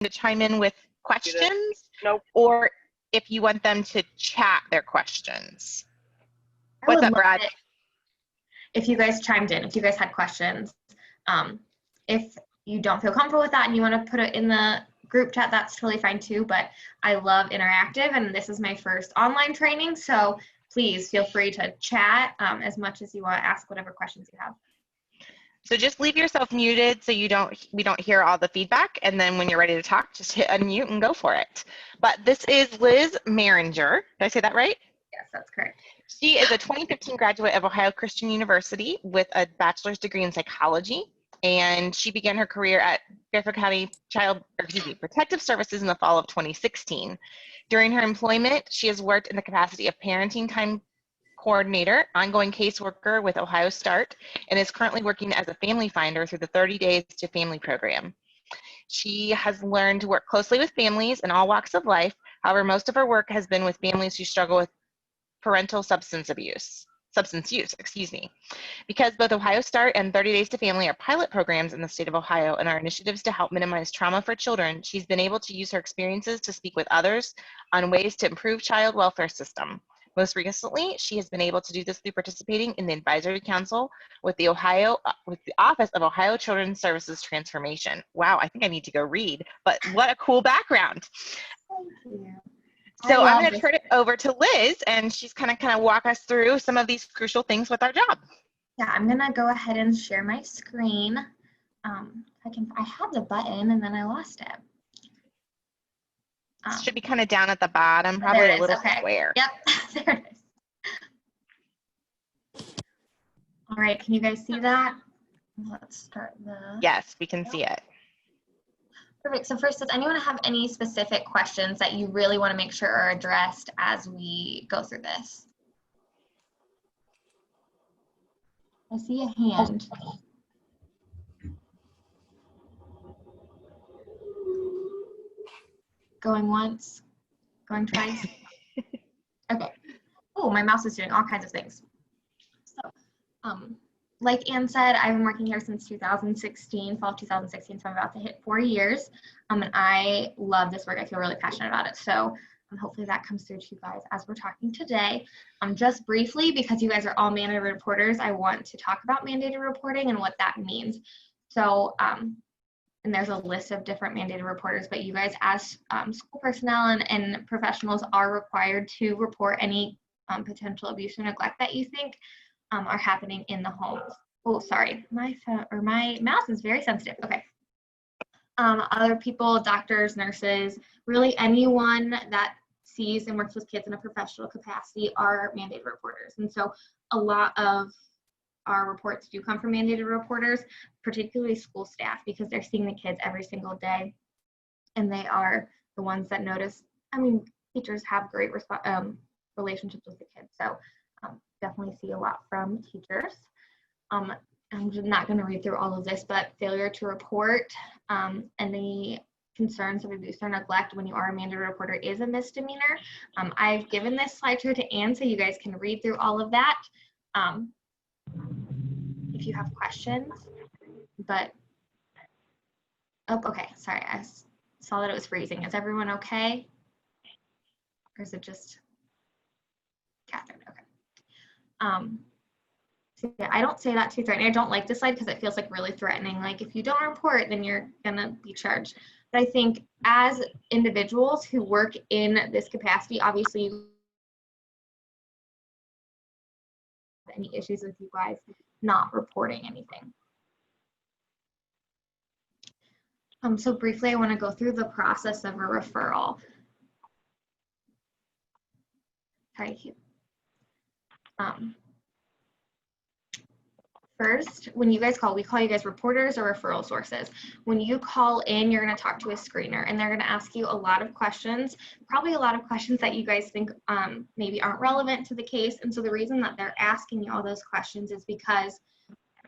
to chime in with questions, Nope. or if you want them to chat their questions. I What's would up, love Brad? it if you guys chimed in, if you guys had questions. If you don't feel comfortable with that and you want to put it in the group chat, that's totally fine too, but I love interactive, and this is my first online training, so please feel free to chat as much as you want, ask whatever questions you have. So just leave yourself muted so we don't hear all the feedback, and then when you're ready to talk, just hit unmute and go for it. But this is Liz Merringer. Did I say that right? Yes, that's correct. She is a 2015 graduate of Ohio Christian University with a bachelor's degree in psychology, and she began her career at Fairfield County Protective Services in the fall of 2016. During her employment, she has worked in the capacity of parenting time coordinator, ongoing caseworker with Ohio Start, and is currently working as a family finder through the 30 Days to Family program. She has learned to work closely with families in all walks of life. However, most of her work has been with families who struggle with parental substance use, because both Ohio Start and 30 Days to Family are pilot programs in the state of Ohio and are initiatives to help minimize trauma for children. She's been able to use her experiences to speak with others on ways to improve child welfare system. Most recently, she has been able to do this through participating in the advisory council with the Office of Ohio Children's Services Transformation. Wow, I think I need to go read, but what a cool background. Thank you. So I'm going to turn it over to Liz, and she's kind of walk us through some of these crucial things with our job. Yeah, I'm going to go ahead and share my screen. I had the button and then I lost it. It should be kind of down at the bottom, probably a little square. Yep, there it is. All right, can you guys see that? Let's start the... Yes, we can see it. Perfect. So first, does anyone have any specific questions that you really want to make sure are addressed as we go through this? I see a hand. Going once, going twice. Okay. Oh, my mouse is doing all kinds of things. So, like Ann said, I've been working here since 2016, fall of 2016, so I'm about to hit 4 years. And I love this work. I feel really passionate about it. So hopefully that comes through to you guys as we're talking today. Just briefly, because you guys are all mandated reporters, I want to talk about mandated reporting and what that means. So, and there's a list of different mandated reporters, but you guys as school personnel and professionals are required to report any potential abuse or neglect that you think are happening in the homes. Oh, sorry, my mouse is very sensitive. Okay. Other people, doctors, nurses, really anyone that sees and works with kids in a professional capacity are mandated reporters. And so a lot of our reports do come from mandated reporters, particularly school staff, because they're seeing the kids every single day, and they are the ones that notice. I mean, teachers have great relationships with the kids, so definitely see a lot from teachers. I'm just not going to read through all of this, but failure to report any concerns of abuse or neglect when you are a mandated reporter is a misdemeanor. I've given this slideshow to Ann so you guys can read through all of that if you have questions. But, oh, okay, sorry, I saw that it was freezing. Is everyone okay? Or is it just Catherine? Okay. So yeah, I don't say that too threatening. I don't like this slide because it feels like really threatening. Like if you don't report, then you're gonna be charged. But I think as individuals who work in this capacity, obviously any issues with you guys not reporting anything. So briefly, I want to go through the process of a referral. Sorry, Hugh. First, when you guys call, we call you guys reporters or referral sources. When you call in, you're going to talk to a screener, and they're going to ask you a lot of questions, probably a lot of questions that you guys think maybe aren't relevant to the case. And so the reason that they're asking you all those questions is because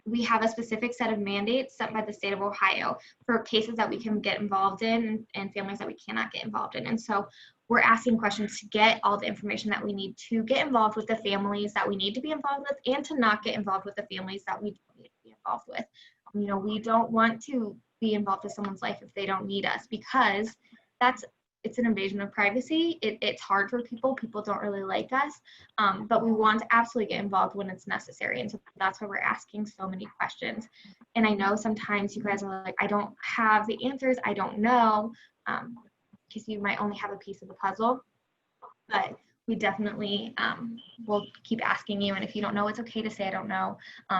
we have a specific set of mandates set by the state of Ohio for cases that we can get involved in and families that we cannot get involved in. And so we're asking questions to get all the information that we need to get involved with the families that we need to be involved with, and to not get involved with the families that we don't need to be involved with. You know, we don't want to be involved with someone's life if they don't need us, because it's an invasion of privacy. It's hard for people. People don't really like us, but we want to absolutely get involved when it's necessary. And so that's why we're asking so many questions. And I know sometimes you guys are like, I don't have the answers. I don't know, because you might only have a piece of the puzzle. But we definitely will keep asking you. And if you don't know, it's okay to say, I don't know,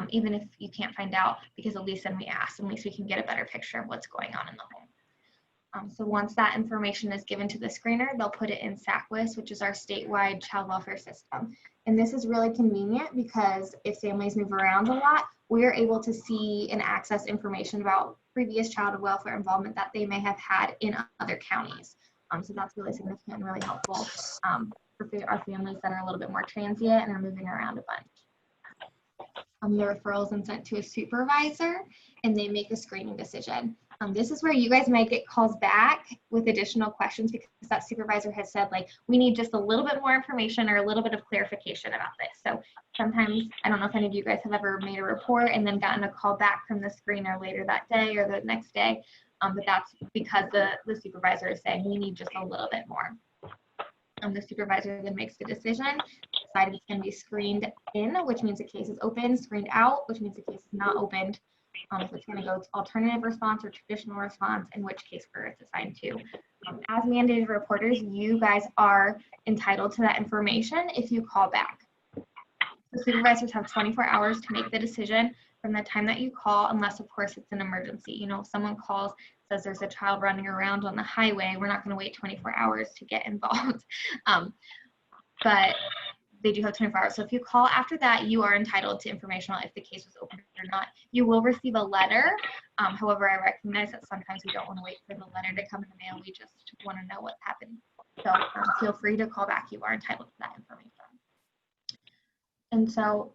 even if you can't find out, because at least then we ask, at least we can get a better picture of what's going on in the home. So once that information is given to the screener, they'll put it in SACWIS, which is our statewide child welfare system. And this is really convenient because if families move around a lot, we're able to see and access information about previous child welfare involvement that they may have had in other counties. So that's really significant and really helpful for our families that are a little bit more transient and are moving around a bunch. The referral is then sent to a supervisor and they make a screening decision. This is where you guys might get calls back with additional questions because that supervisor has said, like, we need just a little bit more information or a little bit of clarification about this. So sometimes, I don't know if any of you guys have ever made a report and then gotten a call back from the screener later that day or the next day, but that's because the supervisor is saying we need just a little bit more. The supervisor then makes the decision, decide if it's going to be screened in, which means the case is open, screened out, which means the case is not opened. If it's going to go to alternative response or traditional response, in which case where it's assigned to. As mandated reporters, you guys are entitled to that information if you call back. The supervisors have 24 hours to make the decision from the time that you call, unless of course it's an emergency. You know, if someone calls, says there's a child running around on the highway, we're not going to wait 24 hours to get involved. But they do have 24 hours. So if you call after that, you are entitled to information on if the case was opened or not. You will receive a letter. However, I recognize that sometimes we don't want to wait for the letter to come in the mail. We just want to know what's happening. So feel free to call back. You are entitled to that information. And so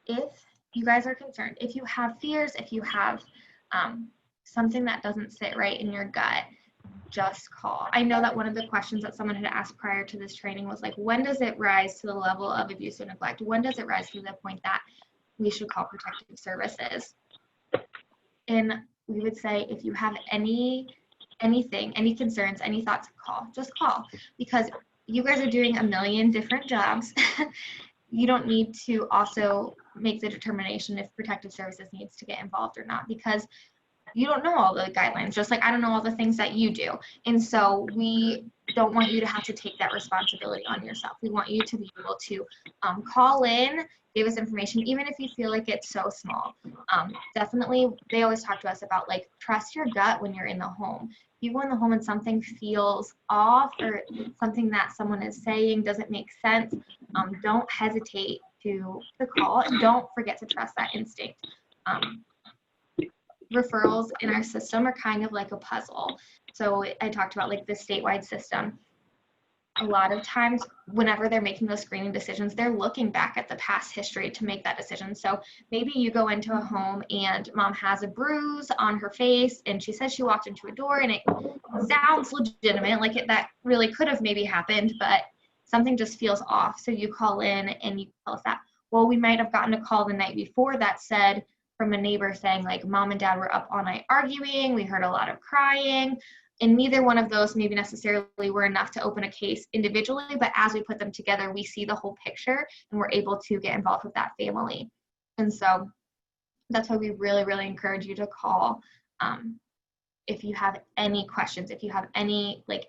if you guys are concerned, if you have fears, if you have something that doesn't sit right in your gut, just call. I know that one of the questions that someone had asked prior to this training was like, when does it rise to the level of abuse or neglect? When does it rise to the point that we should call protective services? And we would say, if you have anything, any concerns, any thoughts, just call, because you guys are doing a million different jobs. You don't need to also make the determination if protective services needs to get involved or not, because you don't know all the guidelines, just like I don't know all the things that you do. And so we don't want you to have to take that responsibility on yourself. We want you to be able to call in, give us information, even if you feel like it's so small. Definitely, they always talk to us about, like, trust your gut when you're in the home. If you go in the home and something feels off or something that someone is saying doesn't make sense, don't hesitate to call, and don't forget to trust that instinct. Referrals in our system are kind of like a puzzle. So I talked about, like, the statewide system. A lot of times whenever they're making those screening decisions, they're looking back at the past history to make that decision. So maybe you go into a home and mom has a bruise on her face and she says she walked into a door and it sounds legitimate, like that really could have maybe happened, but something just feels off. So you call in and you tell us that. Well, we might have gotten a call the night before that said, from a neighbor saying, like, mom and dad were up all night arguing, we heard a lot of crying, and neither one of those maybe necessarily were enough to open a case individually, but as we put them together, we see the whole picture and we're able to get involved with that family. And so that's why we really, really encourage you to call if you have any questions, if you have any, like,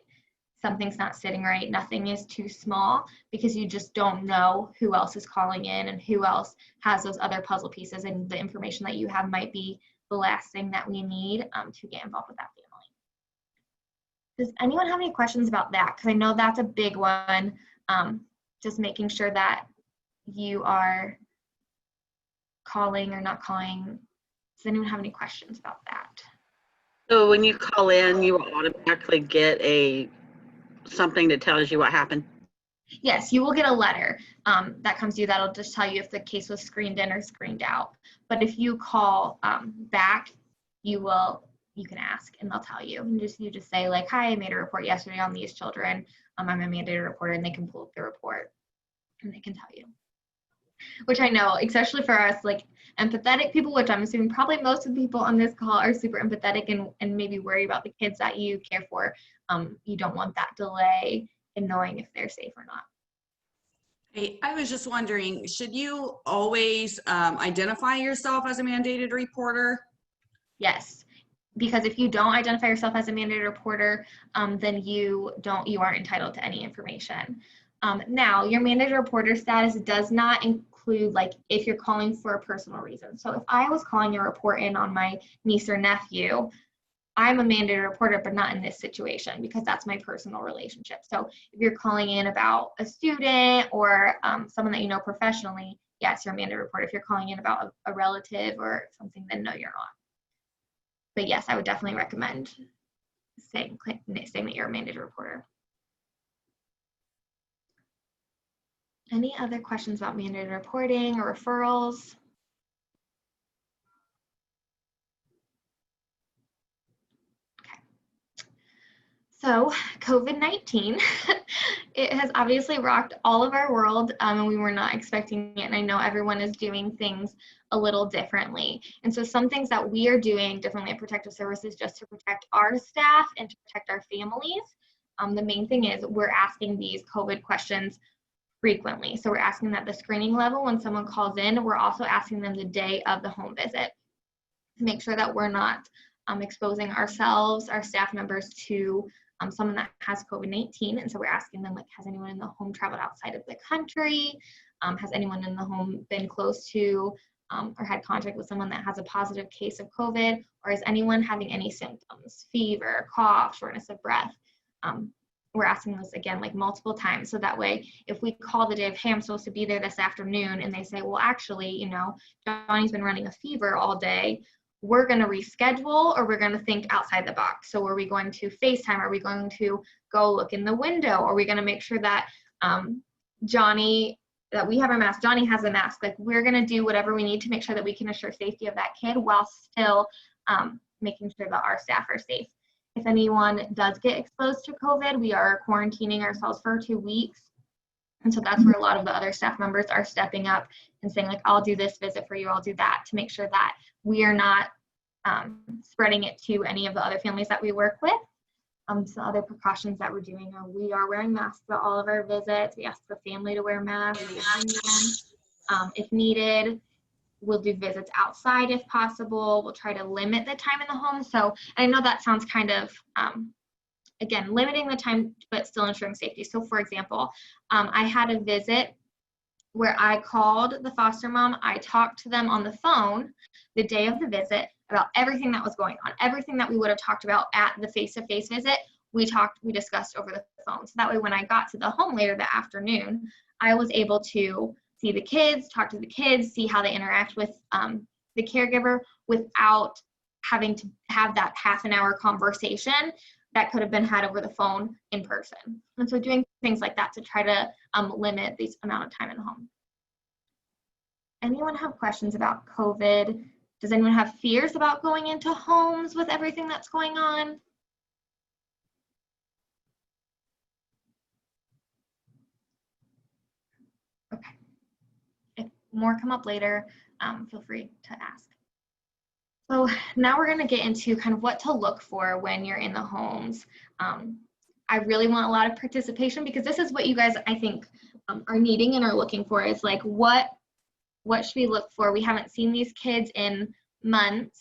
something's not sitting right, nothing is too small, because you just don't know who else is calling in and who else has those other puzzle pieces, and the information that you have might be the last thing that we need to get involved with that family. Does anyone have any questions about that? Because I know that's a big one, just making sure that you are calling or not calling. Does anyone have any questions about that? So when you call in, you will automatically get something that tells you what happened? Yes, you will get a letter that comes to you that'll just tell you if the case was screened in or screened out. But if you call back, you can ask and they'll tell you. And you just say, like, hi, I made a report yesterday on these children. I'm a mandated reporter, and they can pull up the report and they can tell you. which I know, especially for us, like empathetic people, which I'm assuming probably most of the people on this call are super empathetic and maybe worry about the kids that you care for. You don't want that delay in knowing if they're safe or not. Hey, I was just wondering, should you always identify yourself as a mandated reporter? Yes, because if you don't identify yourself as a mandated reporter, then you aren't entitled to any information. Now, your mandated reporter status does not include like if you're calling for a personal reason. So if I was calling a report in on my niece or nephew, I'm a mandated reporter, but not in this situation because that's my personal relationship. So if you're calling in about a student or someone that you know professionally, yes, you're a mandated reporter. If you're calling in about a relative or something, then no, you're not. But yes, I would definitely recommend saying that you're a mandated reporter. Any other questions about mandated reporting or referrals? So COVID-19, it has obviously rocked all of our world, and we were not expecting it. And I know everyone is doing things a little differently. And so some things that we are doing differently at Protective Services just to protect our staff and to protect our families. The main thing is we're asking these COVID questions frequently. So we're asking that the screening level when someone calls in, we're also asking them the day of the home visit to make sure that we're not exposing ourselves, our staff members to someone that has COVID-19. And so we're asking them, like, has anyone in the home traveled outside of the country? Has anyone in the home been close to or had contact with someone that has a positive case of COVID? Or is anyone having any symptoms, fever, cough, shortness of breath? We're asking this again, like multiple times. So that way, if we call the day of, hey, I'm supposed to be there this afternoon, and they say, well, actually, you know, Johnny's been running a fever all day, we're going to reschedule or we're going to think outside the box. So are we going to FaceTime? Are we going to go look in the window? Are we going to make sure that that we have our mask, Johnny has a mask? Like, we're going to do whatever we need to make sure that we can assure safety of that kid while still making sure that our staff are safe. If anyone does get exposed to COVID, we are quarantining ourselves for 2 weeks. And so that's where a lot of the other staff members are stepping up and saying, like, I'll do this visit for you, I'll do that, to make sure that we are not spreading it to any of the other families that we work with. Some other precautions that we're doing are we are wearing masks at all of our visits. We ask the family to wear masks if needed. We'll do visits outside if possible. We'll try to limit the time in the home. So I know that sounds kind of, again, limiting the time, but still ensuring safety. So for example, I had a visit where I called the foster mom. I talked to them on the phone the day of the visit about everything that was going on, everything that we would have talked about at the face-to-face visit. We discussed over the phone. So that way, when I got to the home later that afternoon, I was able to see the kids, talk to the kids, see how they interact with the caregiver without having to have that half an hour conversation that could have been had over the phone in person. And so doing things like that to try to limit this amount of time in the home. Anyone have questions about COVID? Does anyone have fears about going into homes with everything that's going on? Okay. If more come up later, feel free to ask. So now we're going to get into kind of what to look for when you're in the homes. I really want a lot of participation because this is what you guys, I think, are needing and are looking for, is like, what should we look for? We haven't seen these kids in months.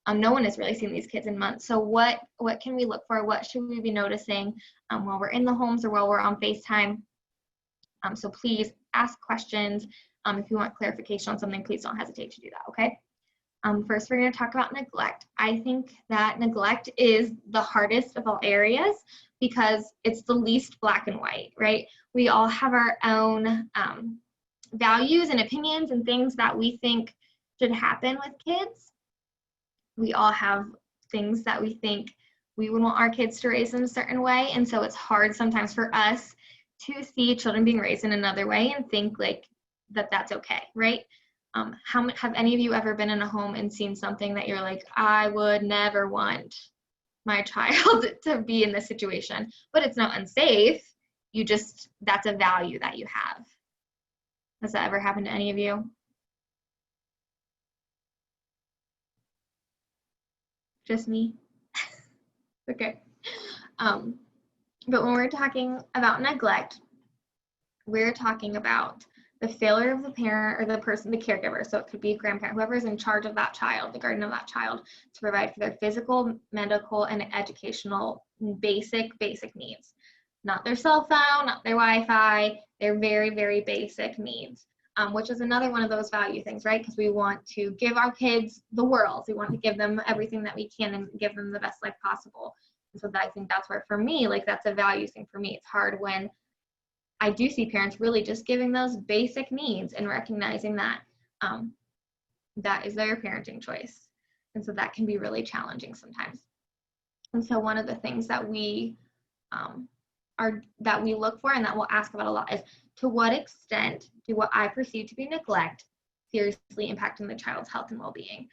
No one has really seen these kids in months. So what can we look for? What should we be noticing while we're in the homes or while we're on FaceTime? So please ask questions. If you want clarification on something, please don't hesitate to do that, okay? First, we're going to talk about neglect. I think that neglect is the hardest of all areas because it's the least black and white, right? We all have our own values and opinions and things that we think should happen with kids. We all have things that we think we would want our kids to raise in a certain way. And so it's hard sometimes for us to see children being raised in another way and think like that's okay, right? Have any of you ever been in a home and seen something that you're like, I would never want my child to be in this situation, but it's not unsafe. That's a value that you have. Has that ever happened to any of you? Just me? Okay. But when we're talking about neglect, we're talking about the failure of the parent or the person, the caregiver. So it could be a grandparent, whoever is in charge of that child, the guardian of that child, to provide for their physical, medical, and educational basic needs. Not their cell phone, not their Wi-Fi, their very, very basic needs, which is another one of those value things, right? Because we want to give our kids the world. We want to give them everything that we can and give them the best life possible. And so I think that's where, for me, like, that's a value thing for me. It's hard when I do see parents really just giving those basic needs and recognizing that that is their parenting choice. And so that can be really challenging sometimes. And so one of the things that we look for and that we'll ask about a lot is, to what extent do what I perceive to be neglect seriously impacting the child's health and well-being?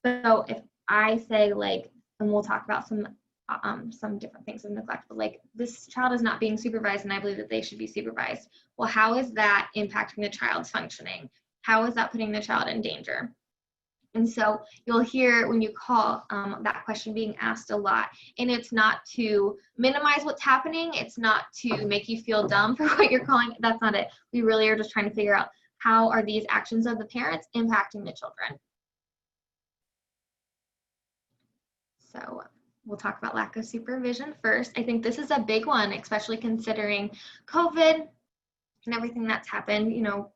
So if I say, like, and we'll talk about some different things of neglect, but like, this child is not being supervised and I believe that they should be supervised. Well, how is that impacting the child's functioning? How is that putting the child in danger? And so you'll hear when you call that question being asked a lot, and it's not to minimize what's happening. It's not to make you feel dumb for what you're calling. That's not it. We really are just trying to figure out, how are these actions of the parents impacting the children? So we'll talk about lack of supervision first. I think this is a big one, especially considering COVID and everything that's happened. You know,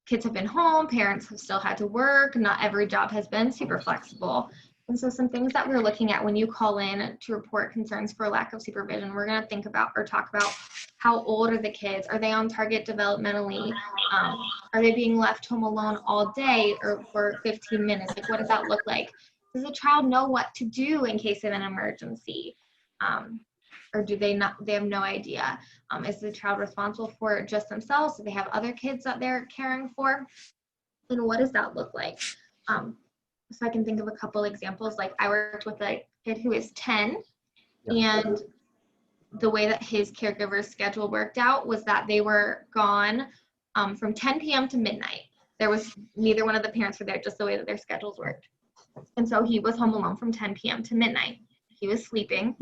kids have been home, parents have still had to work. Not every job has been super flexible. And so some things that we're looking at when you call in to report concerns for lack of supervision, we're going to think about or talk about, how old are the kids? Are they on target developmentally? Are they being left home alone all day or for 15 minutes? Like, what does that look like? Does the child know what to do in case of an emergency? Or do they not? They have no idea. Is the child responsible for just themselves? Do they have other kids that they're caring for? And what does that look like? So I can think of a couple examples. Like, I worked with a kid who is 10, and the way that his caregiver's schedule worked out was that they were gone from 10 p.m. to midnight. There was neither one of the parents were there, just the way that their schedules worked. And so he was home alone from 10 p.m. to midnight. He was sleeping,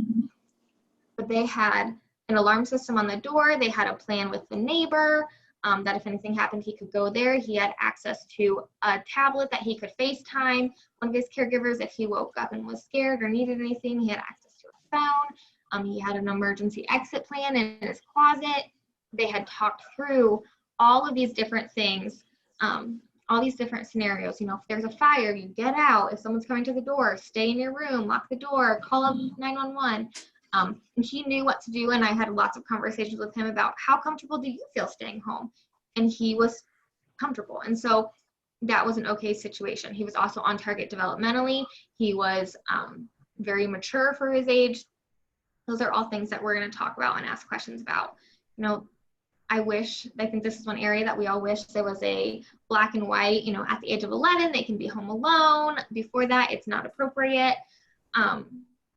but they had an alarm system on the door. They had a plan with the neighbor that if anything happened, he could go there. He had access to a tablet that he could FaceTime one of his caregivers if he woke up and was scared or needed anything. He had access to a phone. He had an emergency exit plan in his closet. They had talked through all of these different things, all these different scenarios. You know, if there's a fire, you get out. If someone's coming to the door, stay in your room, lock the door, call up 911. And he knew what to do, and I had lots of conversations with him about, how comfortable do you feel staying home? And he was comfortable. And so that was an okay situation. He was also on target developmentally. He was very mature for his age. Those are all things that we're going to talk about and ask questions about. You know, I think this is one area that we all wish there was a black and white, you know, at the age of 11, they can be home alone. Before that, it's not appropriate.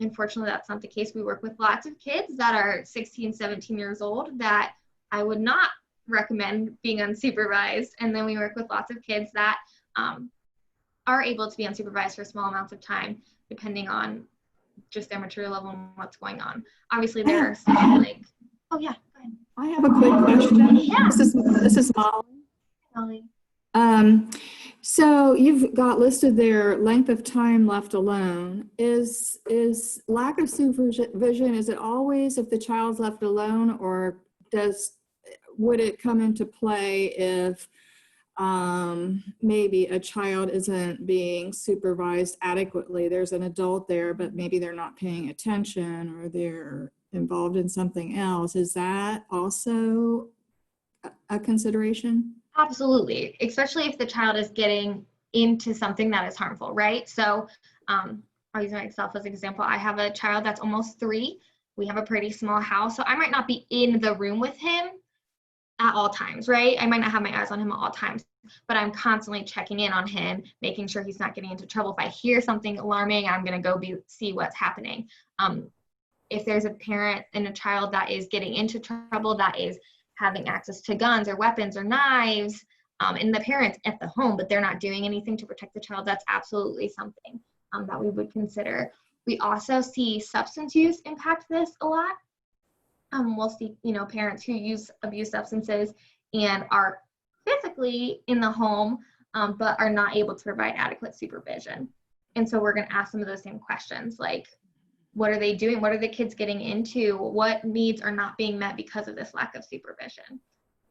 Unfortunately, that's not the case. We work with lots of kids that are 16, 17 years old that I would not recommend being unsupervised. And then we work with lots of kids that are able to be unsupervised for small amounts of time, depending on just their maturity level and what's going on. Obviously, there are some like, oh yeah, go ahead. I have a quick question. Yeah. This is Molly. So you've got listed there length of time left alone. Is lack of supervision, is it always if the child's left alone, or would it come into play if maybe a child isn't being supervised adequately? There's an adult there, but maybe they're not paying attention or they're involved in something else. Is that also a consideration? Absolutely, especially if the child is getting into something that is harmful, right? So I'll use myself as an example. I have a child that's almost 3. We have a pretty small house, so I might not be in the room with him at all times, right? I might not have my eyes on him at all times, but I'm constantly checking in on him, making sure he's not getting into trouble. If I hear something alarming, I'm gonna go see what's happening. If there's a parent and a child that is getting into trouble, that is having access to guns or weapons or knives, and the parents at the home, but they're not doing anything to protect the child, that's absolutely something that we would consider. We also see substance use impact this a lot. We'll see, parents who abuse substances and are physically in the home, but are not able to provide adequate supervision. And so we're going to ask some of those same questions, like, what are they doing? What are the kids getting into? What needs are not being met because of this lack of supervision?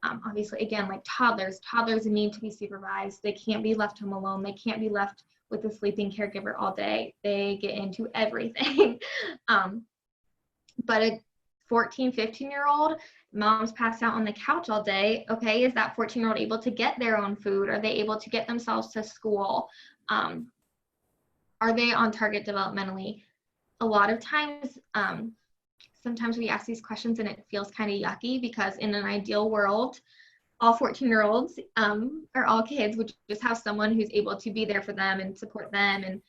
Obviously, again, like toddlers need to be supervised. They can't be left home alone. They can't be left with a sleeping caregiver all day. They get into everything. But a 14, 15-year-old, mom's passed out on the couch all day. Okay, is that 14-year-old able to get their own food? Are they able to get themselves to school? Are they on target developmentally? A lot of times, sometimes we ask these questions and it feels kind of yucky, because in an ideal world, all 14-year-olds or all kids would just have someone who's able to be there for them and support them and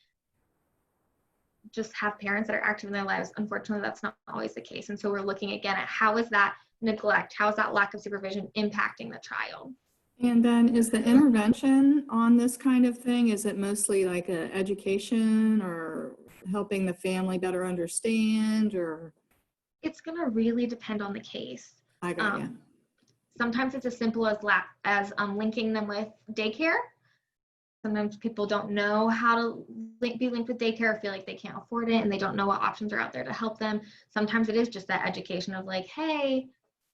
just have parents that are active in their lives. Unfortunately, that's not always the case. And so we're looking again at how is that neglect, how is that lack of supervision impacting the child? And then is the intervention on this kind of thing, is it mostly like a education or helping the family better understand, or? It's going to really depend on the case. I got you. Sometimes it's as simple as linking them with daycare. Sometimes people don't know how to be linked with daycare, or feel like they can't afford it and they don't know what options are out there to help them. Sometimes it is just that education of like, hey,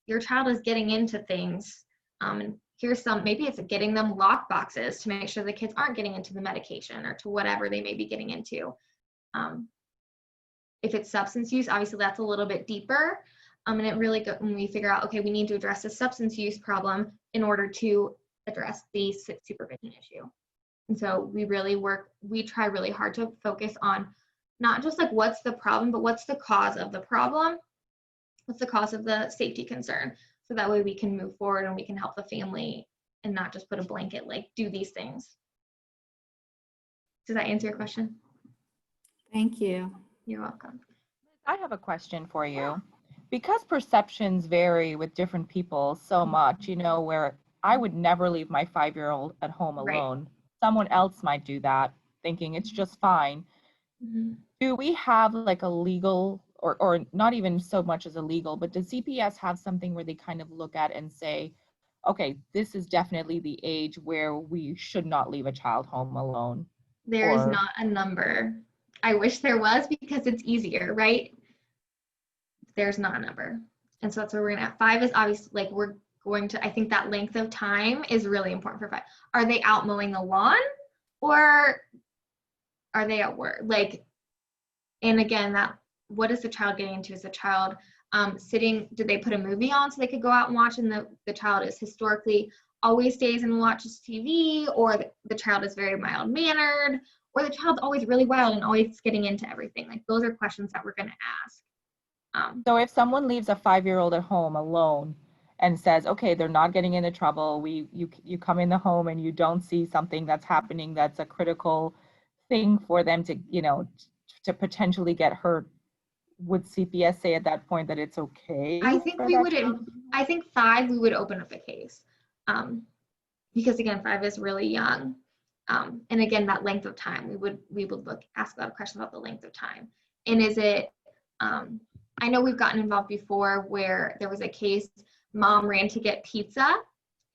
your child is getting into things. And here's maybe it's getting them lock boxes to make sure the kids aren't getting into the medication or to whatever they may be getting into. If it's substance use, obviously that's a little bit deeper. And it really when we figure out, okay, we need to address the substance use problem in order to address the supervision issue. And so we try really hard to focus on not just like what's the problem, but what's the cause of the problem? What's the cause of the safety concern? So that way we can move forward and we can help the family and not just put a blanket, like do these things. Does that answer your question? Thank you. You're welcome. I have a question for you. Because perceptions vary with different people so much, where I would never leave my 5-year-old at home alone. Right. Someone else might do that, thinking it's just fine. Mm-hmm. Do we have like a legal, or not even so much as a legal, but does CPS have something where they kind of look at and say, okay, this is definitely the age where we should not leave a child home alone? There is not a number. I wish there was, because it's easier, right? There's not a number. And so that's where we're going to at. 5 is obviously like I think that length of time is really important for 5. Are they out mowing the lawn, or are they at work? And again, what is the child getting into? Is the child did they put a movie on so they could go out and watch, and the child is historically always stays and watches TV, or the child is very mild mannered, or the child's always really wild and always getting into everything? Like, those are questions that we're going to ask. So if someone leaves a 5-year-old at home alone and says, okay, they're not getting into trouble, you come in the home and you don't see something that's happening that's a critical thing for them to, to potentially get hurt, would CPS say at that point that it's okay? I think I think 5, we would open up a case. Because again, 5 is really young. And again, that length of time, we would ask a lot of questions about the length of time. And is it, I know we've gotten involved before where there was a case, mom ran to get pizza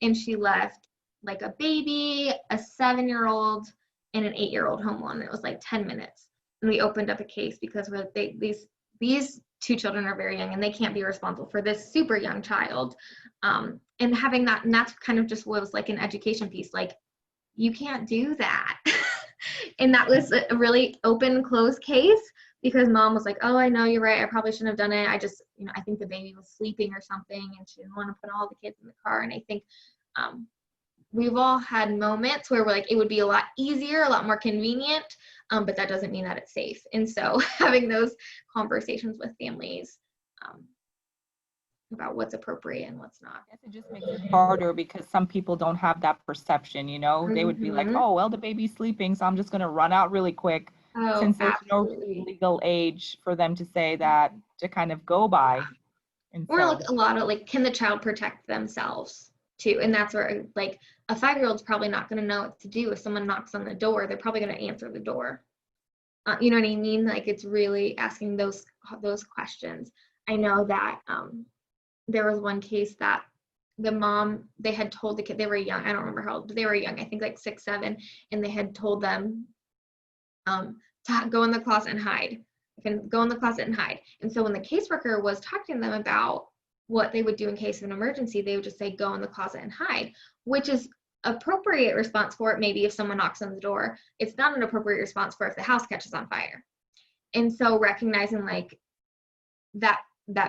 and she left like a baby, a 7-year-old, and an 8-year-old home alone. It was like 10 minutes. And we opened up a case because these 2 children are very young and they can't be responsible for this super young child. And having that, and that's kind of just what was like an education piece, like, you can't do that. And that was a really open, closed case, because mom was like, oh, I know, you're right, I probably shouldn't have done it. I just, I think the baby was sleeping or something and she didn't want to put all the kids in the car. And I think we've all had moments where we're like, it would be a lot easier, a lot more convenient, but that doesn't mean that it's safe. And so having those conversations with families about what's appropriate and what's not. I guess it just makes it harder because some people don't have that perception, They would be like, oh, well, the baby's sleeping, so I'm just going to run out really quick. Since there's no legal age for them to say that, to kind of go by. And Or so, like a lot of like, can the child protect themselves too? And that's where like a 5-year-old's probably not going to know what to do if someone knocks on the door. They're probably going to answer the door. You know what I mean? Like it's really asking those questions. I know that there was one case that the mom, they had told the kid, they were young, I don't remember how old, but they were young, I think like 6, 7, and they had told them to go in the closet and hide. You can go in the closet and hide. And so when the caseworker was talking to them about what they would do in case of an emergency, they would just say, go in the closet and hide, which is appropriate response for it. Maybe if someone knocks on the door, it's not an appropriate response for if the house catches on fire. And so recognizing like that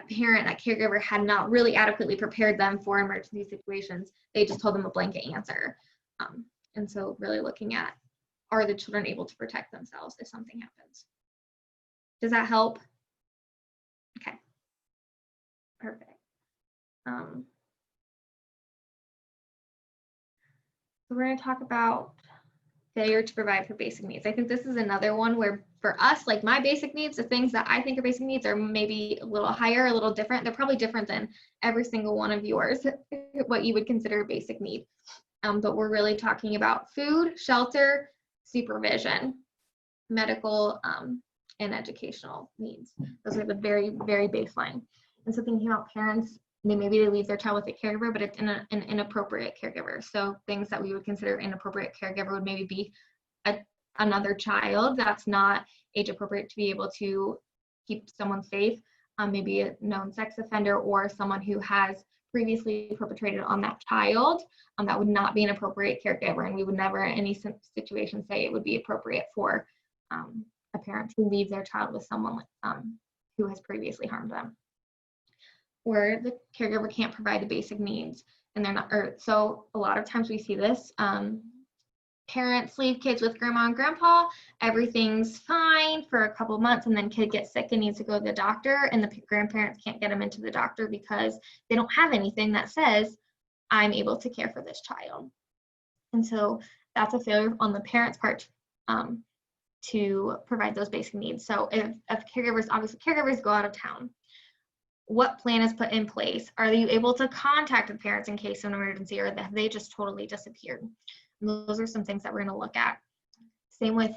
parent, that caregiver had not really adequately prepared them for emergency situations. They just told them a blanket answer. And so really looking at, are the children able to protect themselves if something happens? Does that help? Okay, perfect. So we're going to talk about failure to provide for basic needs. I think this is another one where for us, like my basic needs, the things that I think are basic needs are maybe a little higher, a little different. They're probably different than every single one of yours, what you would consider a basic need. But we're really talking about food, shelter, supervision, medical, and educational needs. Those are the very, very baseline. And so thinking about parents, maybe they leave their child with a caregiver, but it's an inappropriate caregiver. So things that we would consider inappropriate caregiver would maybe be another child that's not age appropriate to be able to keep someone safe, maybe a known sex offender or someone who has previously perpetrated on that child. That would not be an appropriate caregiver, and we would never in any situation say it would be appropriate for a parent to leave their child with someone who has previously harmed them. Or the caregiver can't provide the basic needs, and they're not, or so a lot of times we see this. Parents leave kids with grandma and grandpa, everything's fine for a couple of months, and then kid gets sick and needs to go to the doctor, and the grandparents can't get them into the doctor because they don't have anything that says, I'm able to care for this child. And so that's a failure on the parent's part to provide those basic needs. So if caregivers, obviously caregivers go out of town, what plan is put in place? Are you able to contact the parents in case of an emergency, or have they just totally disappeared? And those are some things that we're going to look at. Same with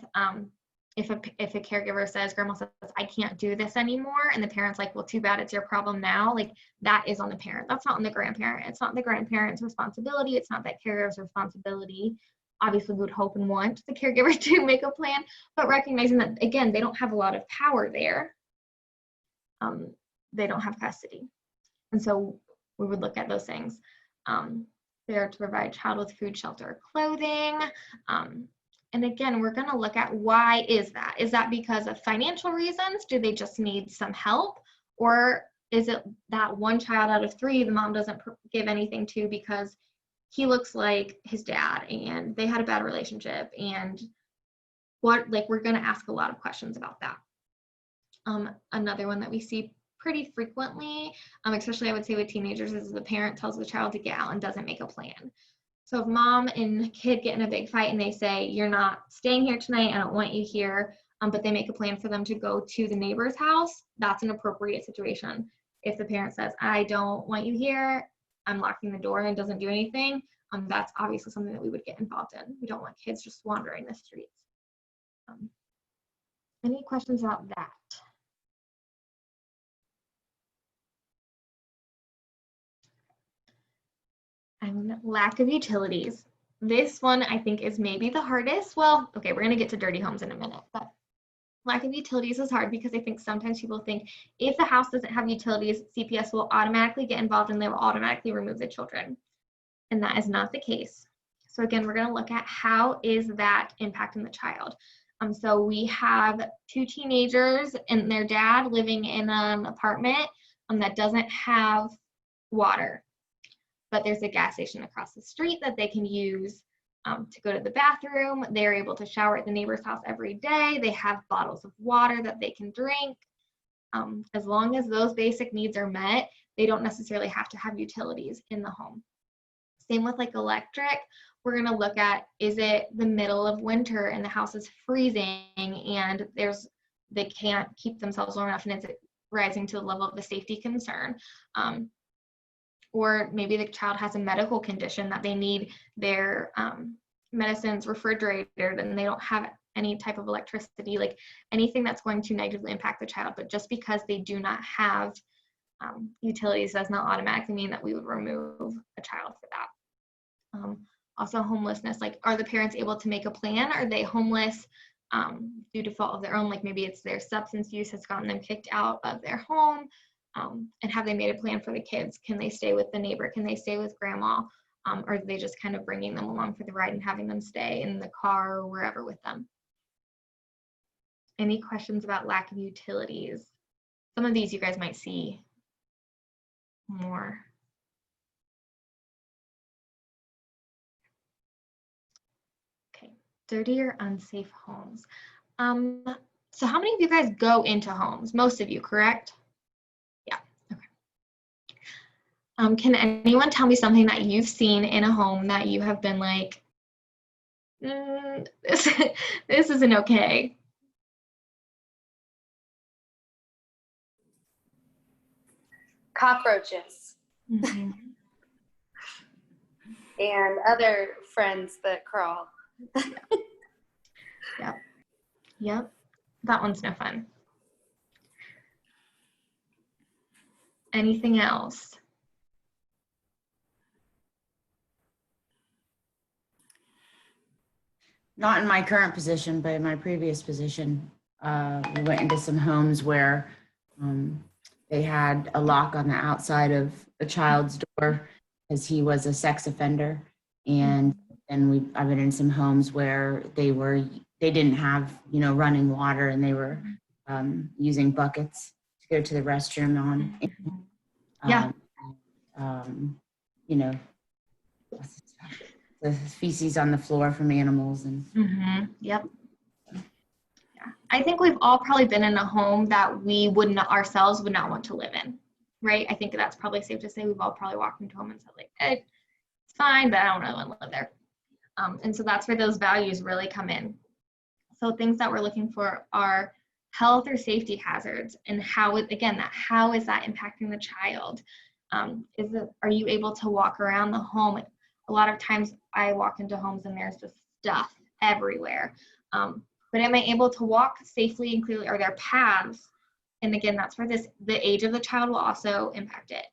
if a caregiver says, grandma says, I can't do this anymore, and the parent's like, well, too bad, it's your problem now. Like that is on the parent. That's not on the grandparent. It's not the grandparent's responsibility. It's not that caregiver's responsibility. Obviously, we would hope and want the caregiver to make a plan, but recognizing that, again, they don't have a lot of power there. They don't have custody. And so we would look at those things. There to provide child with food, shelter, clothing. And again, we're going to look at why is that? Is that because of financial reasons? Do they just need some help? Or is it that one child out of 3 the mom doesn't give anything to because he looks like his dad and they had a bad relationship? And what, like, we're going to ask a lot of questions about that. Another one that we see pretty frequently, especially I would say with teenagers, is the parent tells the child to get out and doesn't make a plan. So if mom and kid get in a big fight and they say, you're not staying here tonight, I don't want you here, but they make a plan for them to go to the neighbor's house, that's an appropriate situation. If the parent says, I don't want you here, I'm locking the door, and doesn't do anything, that's obviously something that we would get involved in. We don't want kids just wandering the streets. Any questions about that? And lack of utilities. This one I think is maybe the hardest. Well, okay, we're gonna get to dirty homes in a minute, but lack of utilities is hard because I think sometimes people think if the house doesn't have utilities, CPS will automatically get involved and they will automatically remove the children. And that is not the case. So again, we're gonna look at how is that impacting the child. So we have 2 teenagers and their dad living in an apartment that doesn't have water, but there's a gas station across the street that they can use to go to the bathroom. They're able to shower at the neighbor's house every day. They have bottles of water that they can drink. As long as those basic needs are met, they don't necessarily have to have utilities in the home. Same with like electric. We're gonna look at, is it the middle of winter and the house is freezing and they can't keep themselves warm enough, and is it rising to the level of a safety concern. Or maybe the child has a medical condition that they need their medicines refrigerated and they don't have any type of electricity, like anything that's going to negatively impact the child. But just because they do not have utilities does not automatically mean that we would remove a child for that. Also homelessness, like are the parents able to make a plan? Are they homeless due to fault of their own? Like maybe it's their substance use has gotten them kicked out of their home. And have they made a plan for the kids? Can they stay with the neighbor? Can they stay with grandma? Or are they just kind of bringing them along for the ride and having them stay in the car or wherever with them? Any questions about lack of utilities? Some of these you guys might see more. Okay, dirty or unsafe homes. So how many of you guys go into homes? Most of you, correct? Yeah, okay. Can anyone tell me something that you've seen in a home that you have been like, this isn't okay? Cockroaches Mm-hmm. and other friends that crawl. Yep, that one's no fun. Anything else? Not in my current position, but in my previous position, we went into some homes where they had a lock on the outside of a child's door because he was a sex offender. And then I've been in some homes where they didn't have, running water, and they were using buckets to go to the restroom on. Yeah. The feces on the floor from animals and. Yep. Yeah. I think we've all probably been in a home that we ourselves would not want to live in, right? I think that's probably safe to say we've all probably walked into a home and said like, hey, it's fine, but I don't really want to live there. And so that's where those values really come in. So things that we're looking for are health or safety hazards, and how is that impacting the child? Are you able to walk around the home? A lot of times I walk into homes and there's just stuff everywhere. But am I able to walk safely and clearly? Are there paths? And again, that's where the age of the child will also impact it.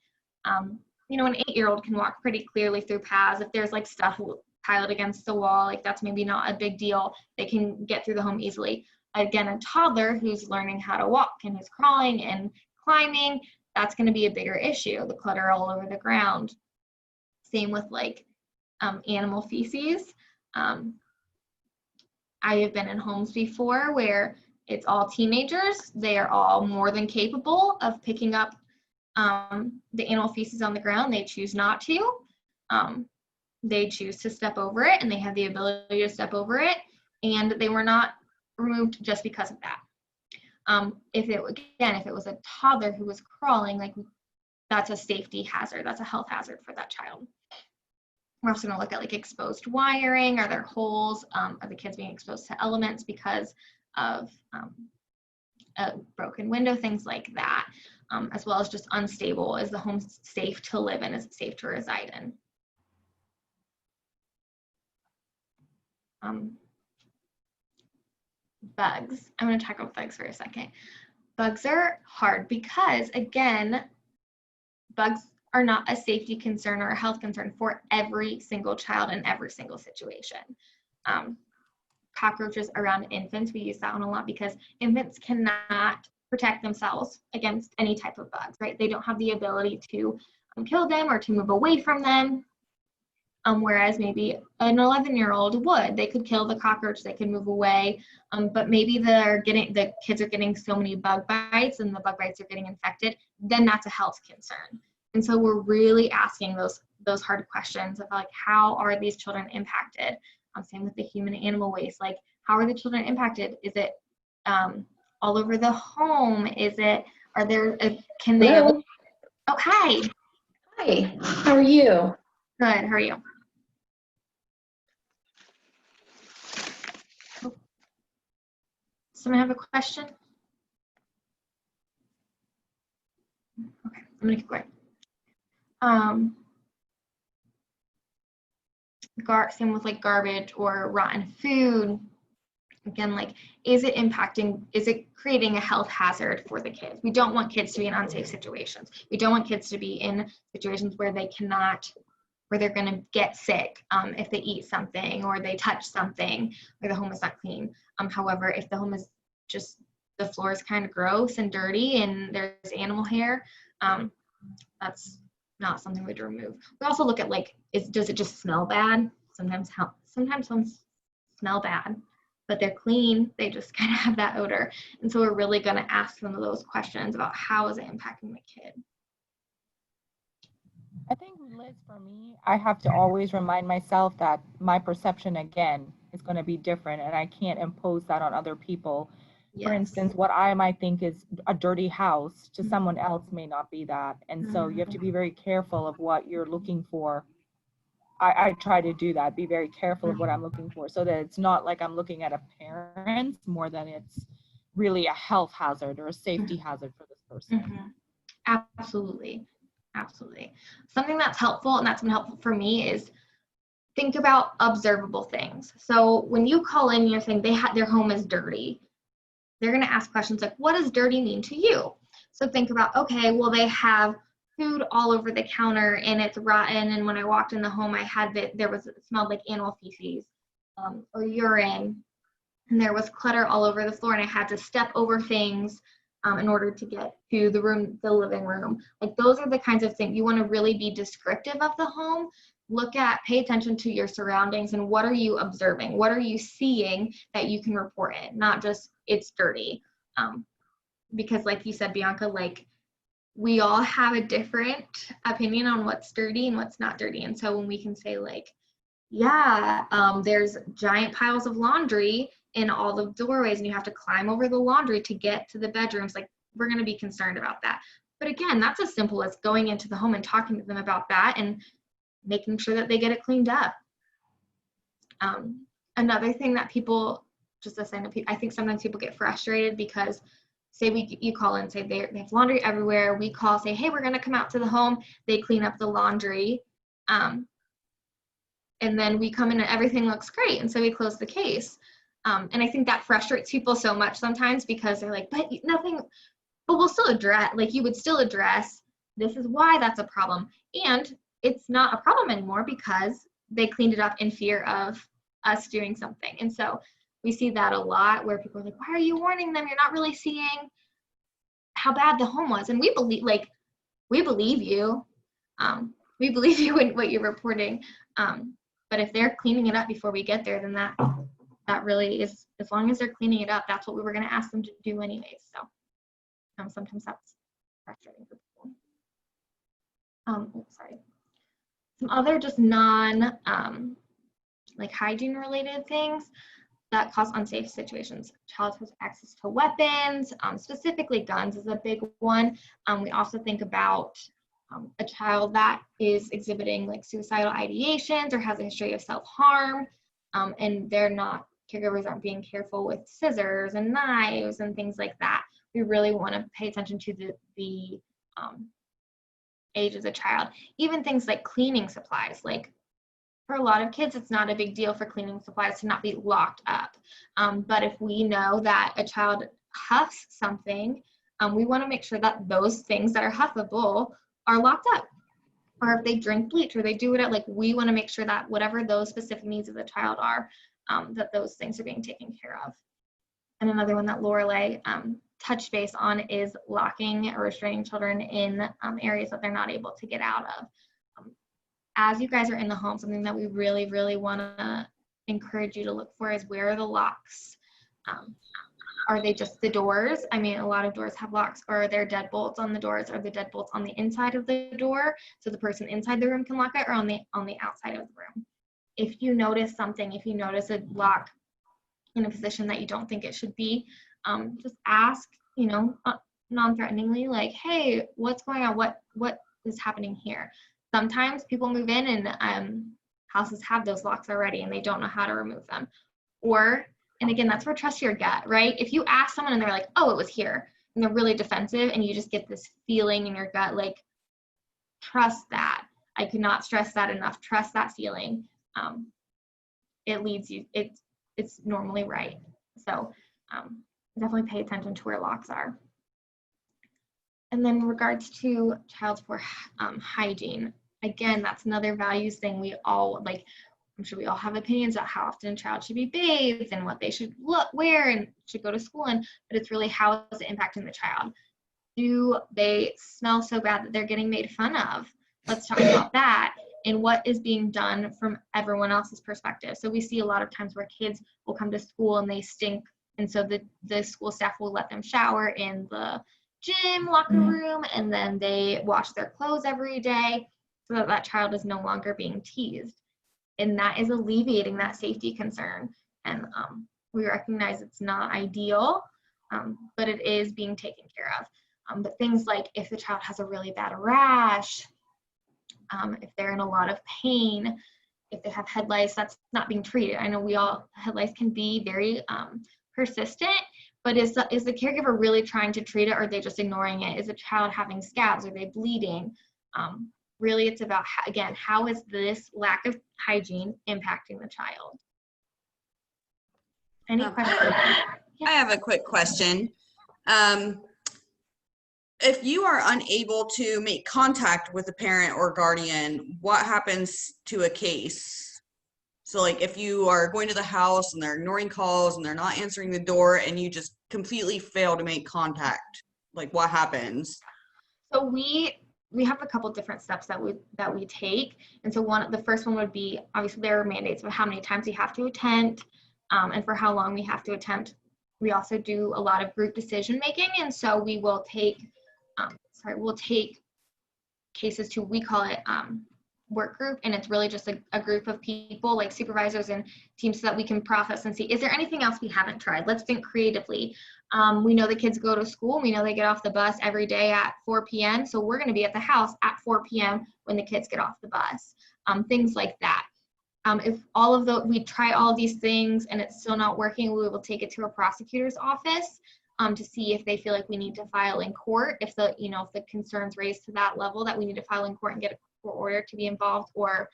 An 8-year-old can walk pretty clearly through paths. If there's like stuff piled against the wall, like that's maybe not a big deal. They can get through the home easily. Again, a toddler who's learning how to walk and who's crawling and climbing, that's going to be a bigger issue. The clutter all over the ground. Same with like animal feces. I have been in homes before where it's all teenagers. They are all more than capable of picking up the animal feces on the ground. They choose not to. They choose to step over it, and they have the ability to step over it, and they were not removed just because of that. If it was a toddler who was crawling, like that's a safety hazard. That's a health hazard for that child. We're also going to look at like exposed wiring. Are there holes? Are the kids being exposed to elements because of a broken window? Things like that, as well as just unstable. Is the home safe to live in? Is it safe to reside in? Bugs. I'm going to talk about bugs for a second. Bugs are hard because, again, bugs are not a safety concern or a health concern for every single child in every single situation. Cockroaches around infants, we use that one a lot because infants cannot protect themselves against any type of bugs, right? They don't have the ability to kill them or to move away from them. Whereas maybe an 11-year-old would. They could kill the cockroach, they could move away, but maybe the kids are getting so many bug bites and the bug bites are getting infected, then that's a health concern. And so we're really asking those hard questions of like, how are these children impacted? Same with the human animal waste, like how are the children impacted? Is it all over the home? Can they? Hello? Oh, hi. Hi, how are you? Good, how are you? Someone have a question? gonna keep going. Same with like garbage or rotten food. Again, like, is it creating a health hazard for the kids? We don't want kids to be in unsafe situations. We don't want kids to be in situations where they're going to get sick if they eat something or they touch something or the home is not clean. However, if the home is just, the floor is kind of gross and dirty and there's animal hair, that's not something we'd remove. We also look at like, does it just smell bad? Sometimes homes smell bad, but they're clean. They just kind of have that odor. And so we're really going to ask some of those questions about how is it impacting the kid. I think, Liz, for me, I have to always remind myself that my perception, again, is going to be different, and I can't impose that on other people. Yes. For instance, what I might think is a dirty house to someone else may not be that. And so you have to be very careful of what you're looking for. I try to do that, be very careful of what I'm looking for, so that it's not like I'm looking at appearance more than it's really a health hazard or a safety hazard for this person. Absolutely. Absolutely. Something that's helpful, and that's been helpful for me, is think about observable things. So when you call in, you're saying their home is dirty. They're going to ask questions like, what does dirty mean to you? So think about, okay, well, they have food all over the counter and it's rotten. And when I walked in the home, it smelled like animal feces or urine. And there was clutter all over the floor and I had to step over things in order to get to the living room. Like, those are the kinds of things you want to really be descriptive of the home. Pay attention to your surroundings and what are you observing? What are you seeing that you can report it? Not just it's dirty. Because like you said, Bianca, like, we all have a different opinion on what's dirty and what's not dirty. And so when we can say like, yeah, there's giant piles of laundry in all the doorways and you have to climb over the laundry to get to the bedrooms, like, we're going to be concerned about that. But again, that's as simple as going into the home and talking to them about that and making sure that they get it cleaned up. Another thing that people, just a sign of, I think sometimes people get frustrated because say you call in, say they have laundry everywhere. We call, say, hey, we're going to come out to the home. They clean up the laundry. And then we come in and everything looks great. And so we close the case. And I think that frustrates people so much sometimes because they're like, but we'll still address, like, you would still address, this is why that's a problem. And it's not a problem anymore because they cleaned it up in fear of us doing something. And so we see that a lot where people are like, why are you warning them? You're not really seeing how bad the home was. And we believe you. We believe you in what you're reporting. But if they're cleaning it up before we get there, then that really is, as long as they're cleaning it up, that's what we were going to ask them to do anyways. So sometimes that's frustrating for people. Sorry. Some other just like hygiene related things that cause unsafe situations. Child has access to weapons, specifically guns is a big one. We also think about a child that is exhibiting like suicidal ideations or has a history of self-harm, and caregivers aren't being careful with scissors and knives and things like that. We really want to pay attention to the age of the child. Even things like cleaning supplies, like, for a lot of kids, it's not a big deal for cleaning supplies to not be locked up. But if we know that a child huffs something, we want to make sure that those things that are huffable are locked up. Or if they drink bleach or they do it, like, we want to make sure that whatever those specific needs of the child are, that those things are being taken care of. And another one that Lorelei touched base on is locking or restraining children in areas that they're not able to get out of. As you guys are in the home, something that we really, really want to encourage you to look for is, where are the locks? Are they just the doors? I mean, a lot of doors have locks. Or are there deadbolts on the doors? Are the deadbolts on the inside of the door so the person inside the room can lock it, or on the outside of the room? If you notice something, if you notice a lock in a position that you don't think it should be, just ask, non-threateningly, like, hey, what's going on? What is happening here? Sometimes people move in and houses have those locks already and they don't know how to remove them. And again, that's where trust your gut, right? If you ask someone and they're like, oh, it was here, and they're really defensive, and you just get this feeling in your gut, like, trust that. I could not stress that enough. Trust that feeling. It leads you, it's normally right. So definitely pay attention to where locks are. And then in regards to child support hygiene, again, that's another values thing. We all, like, I'm sure we all have opinions about how often a child should be bathed and what they should wear and should go to school in, but it's really how is it impacting the child? Do they smell so bad that they're getting made fun of? Let's talk about that and what is being done from everyone else's perspective. So we see a lot of times where kids will come to school and they stink, and so the school staff will let them shower in the gym locker room, and then they wash their clothes every day so that that child is no longer being teased. And that is alleviating that safety concern. And we recognize it's not ideal, but it is being taken care of. But things like if the child has a really bad rash, if they're in a lot of pain, if they have head lice, that's not being treated. I know head lice can be very persistent, but is the caregiver really trying to treat it, or are they just ignoring it? Is the child having scabs? Are they bleeding? Really, it's about, again, how is this lack of hygiene impacting the child? Any questions? I have a quick question. If you are unable to make contact with a parent or guardian, what happens to a case? So like if you are going to the house and they're ignoring calls and they're not answering the door and you just completely fail to make contact, like what happens? So we have a couple different steps that we take. And so the first one would be, obviously there are mandates of how many times we have to attend and for how long we have to attend. We also do a lot of group decision making. And so we will take, we'll take cases to, we call it work group. And it's really just a group of people like supervisors and teams so that we can process and see, is there anything else we haven't tried? Let's think creatively. We know the kids go to school. We know they get off the bus every day at 4 p.m. So we're going to be at the house at 4 p.m. when the kids get off the bus. Things like that. If we try all of these things and it's still not working, we will take it to a prosecutor's office to see if they feel like we need to file in court. If the concerns raised to that level that we need to file in court and get a court order to be involved, or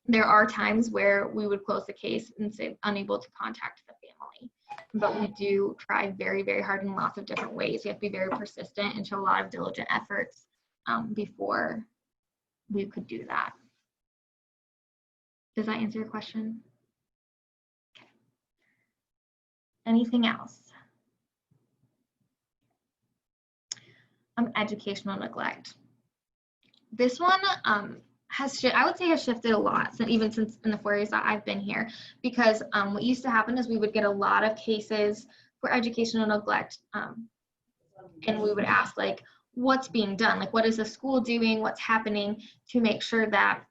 there are times where we would close the case and say unable to contact the family. But we do try very, very hard in lots of different ways. We have to be very persistent and show a lot of diligent efforts before we could do that. Does that answer your question? Okay. Anything else? Educational neglect. This one has shifted a lot, even since in the 4 years that I've been here, because what used to happen is we would get a lot of cases for educational neglect, and we would ask, like, what's being done? Like, what is the school doing? What's happening to make sure that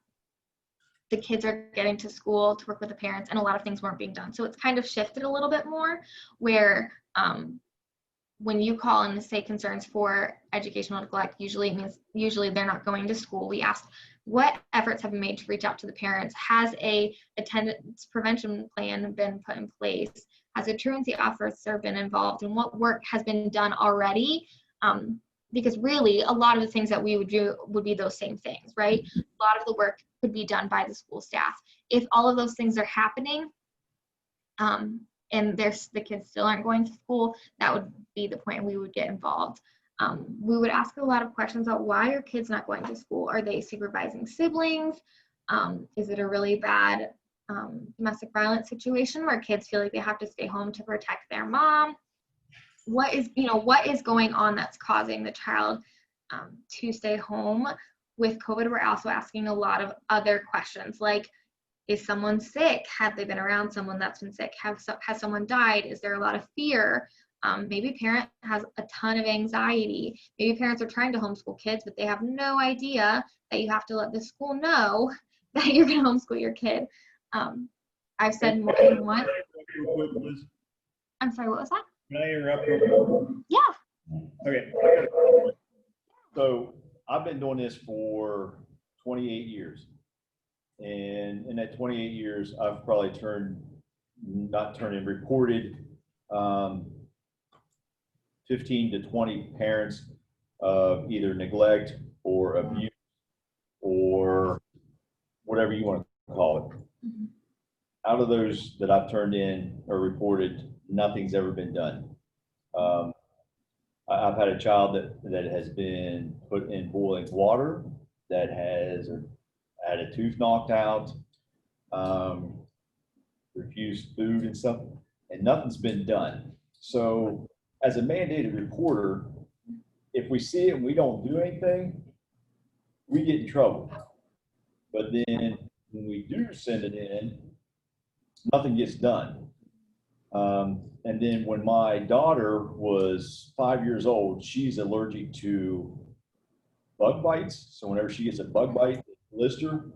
the kids are getting to school, to work with the parents, and a lot of things weren't being done. So it's kind of shifted a little bit more where when you call and say concerns for educational neglect, usually it means they're not going to school. We ask, what efforts have been made to reach out to the parents? Has a attendance prevention plan been put in place? Has a truancy officer been involved? And what work has been done already? Because really, a lot of the things that we would do would be those same things, right? A lot of the work could be done by the school staff. If all of those things are happening, and the kids still aren't going to school, that would be the point we would get involved. We would ask a lot of questions about, why are kids not going to school? Are they supervising siblings? Is it a really bad domestic violence situation where kids feel like they have to stay home to protect their mom? What is going on that's causing the child to stay home? With COVID, we're also asking a lot of other questions, like, is someone sick? Have they been around someone that's been sick? Has someone died? Is there a lot of fear? Maybe a parent has a ton of anxiety. Maybe parents are trying to homeschool kids, but they have no idea that you have to let the school know that you're going to homeschool your kid. I've said more than once. I'm sorry, what was that? Can I interrupt real quick? Yeah. Okay. So I've been doing this for 28 years. And in that 28 years, I've probably reported 15 to 20 parents of either neglect or abuse whatever you want to call it. Out of those that I've turned in or reported, nothing's ever been done. I've had a child that has been put in boiling water, that has had a tooth knocked out, refused food and stuff, and nothing's been done. So as a mandated reporter, if we see it and we don't do anything, we get in trouble. But then when we do send it in, nothing gets done. And then when my daughter was 5 years old, she's allergic to bug bites. So whenever she gets a bug bite, blister,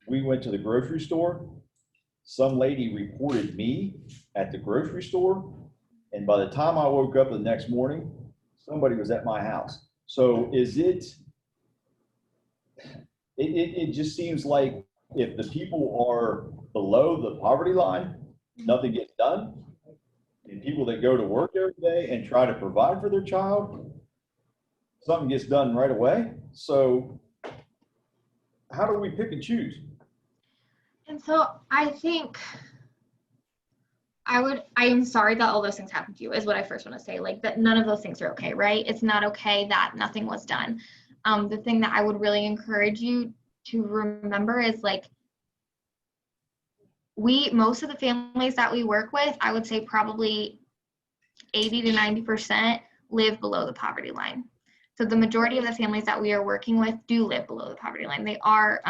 we went to the grocery store. Some lady reported me at the grocery store. And by the time I woke up the next morning, somebody was at my house. So is it just seems like if the people are below the poverty line, nothing gets done. And people that go to work every day and try to provide for their child, something gets done right away. So how do we pick and choose? And so I think I am sorry that all those things happened to you, is what I first want to say. Like, that none of those things are okay, right? It's not okay that nothing was done. The thing that I would really encourage you to remember is, like, most of the families that we work with, I would say probably 80 to 90% live below the poverty line. So the majority of the families that we are working with do live below the poverty line. They are,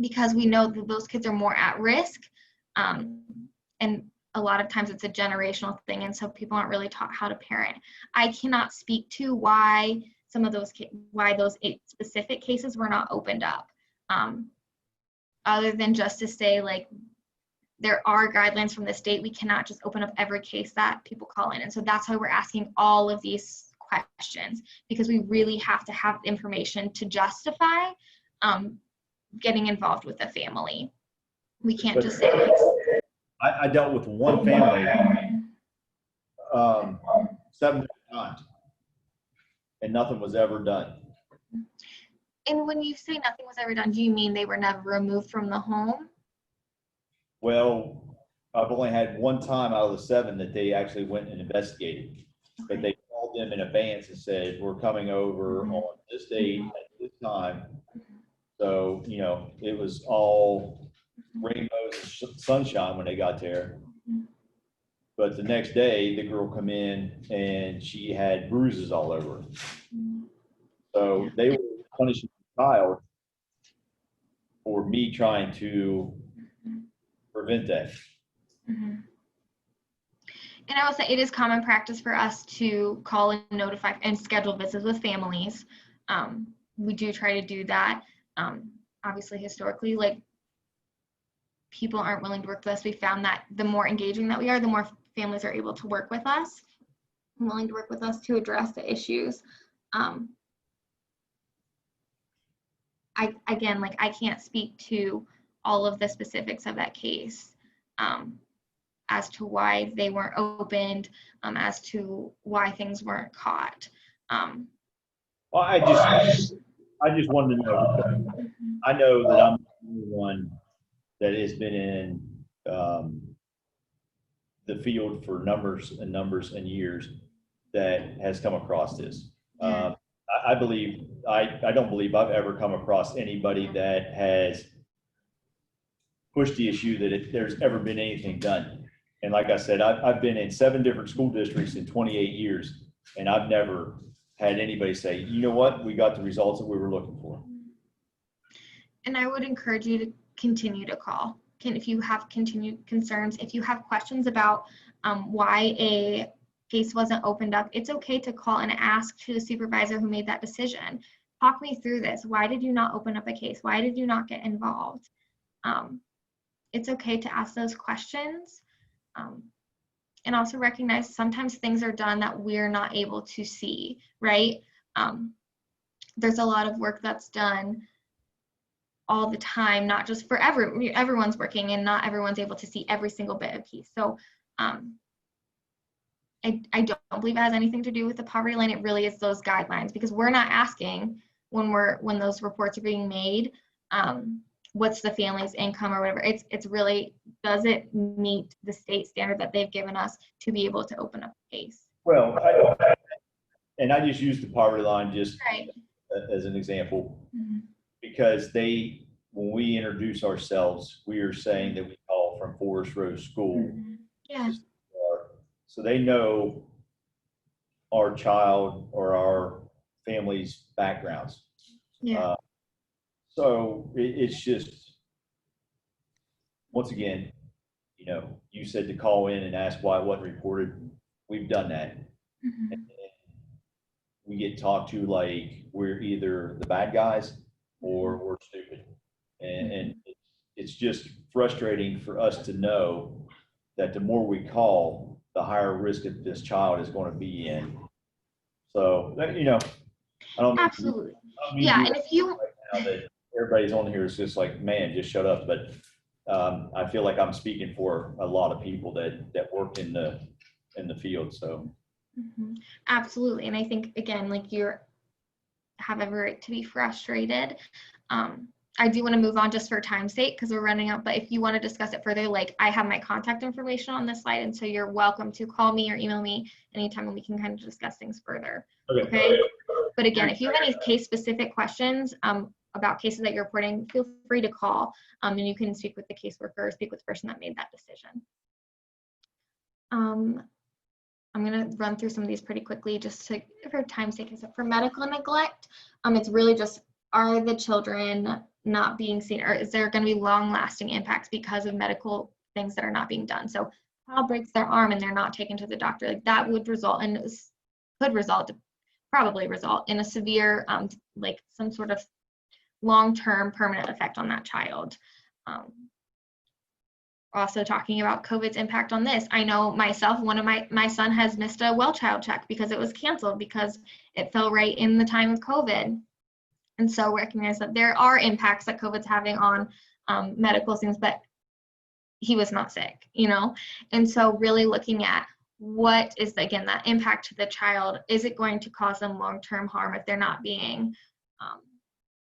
because we know that those kids are more at risk. And a lot of times it's a generational thing. And so people aren't really taught how to parent. I cannot speak to why some of those, why those 8 specific cases were not opened up. Other than just to say, like, there are guidelines from the state. We cannot just open up every case that people call in. And so that's why we're asking all of these questions, because we really have to have information to justify getting involved with the family. We can't just say, like, I dealt with one family 7 times, and nothing was ever done. and when you say nothing was ever done, do you mean they were never removed from the home? Well, I've only had one time out of the 7 that they actually went and investigated. But they called them in advance and said, we're coming over on this date at this time. So, you know, it was all rainbows and sunshine when they got there. But the next day, the girl come in and she had bruises all over her. So they were punishing the child for me trying to prevent that. And I will say it is common practice for us to call and notify and schedule visits with families. We do try to do that. Obviously, historically, like, people aren't willing to work with us. We found that the more engaging that we are, the more families are able to work with us, willing to work with us to address the issues. Again, like, I can't speak to all of the specifics of that case, as to why they weren't opened, as to why things weren't caught. Well, I just wanted to know. I know that I'm the only one that has been in the field for numbers and years that has come across this. I don't believe I've ever come across anybody that has pushed the issue that there's ever been anything done. And like I said, I've been in 7 different school districts in 28 years, and I've never had anybody say, you know what, we got the results that we were looking for. And I would encourage you to continue to call. If you have continued concerns, if you have questions about why a case wasn't opened up, it's okay to call and ask to the supervisor who made that decision. Talk me through this. Why did you not open up a case? Why did you not get involved? It's okay to ask those questions. And also recognize sometimes things are done that we're not able to see, right? There's a lot of work that's done all the time, not just for everyone's working, and not everyone's able to see every single bit of piece. So I don't believe it has anything to do with the poverty line. It really is those guidelines, because we're not asking when those reports are being made, what's the family's income or whatever. It's really, does it meet the state standard that they've given us to be able to open up a case? Well, I just used the poverty line just Right. as an example, Mhm. because when we introduce ourselves, we are saying that we call from Forest Road School. Yeah. So they know our child or our family's backgrounds. Yeah. So it's just, once again, you said to call in and ask why it wasn't reported. We've done that. Mhm. And we get talked to like we're either the bad guys or we're stupid. And it's just frustrating for us to know that the more we call, the higher risk that this child is going to be in. So, I don't mean, Absolutely. I don't mean Yeah, to and if you, right now that everybody's on here is just like, man, just shut up. But I feel like I'm speaking for a lot of people that work in the field. So. Mhm. Absolutely. And I think, again, like you have every right to be frustrated. I do want to move on just for time's sake because we're running out, but if you want to discuss it further, like I have my contact information on this slide, and so you're welcome to call me or email me anytime and we can kind of discuss things further. Okay. But again, if you have any case specific questions about cases that you're reporting, feel free to call and you can speak with the caseworker or speak with the person that made that decision. I'm going to run through some of these pretty quickly just to, for time's sake. So for medical neglect, it's really just, are the children not being seen, or is there going to be long-lasting impacts because of medical things that are not being done? So child breaks their arm and they're not taken to the doctor, like that would result in, probably result in a severe, like some sort of long-term permanent effect on that child. Also talking about COVID's impact on this. I know myself, one of my son has missed a well child check because it was canceled because it fell right in the time of COVID. And so recognize that there are impacts that COVID's having on medical things, but he was not sick, And so really looking at what is, again, that impact to the child. Is it going to cause them long-term harm if they're not being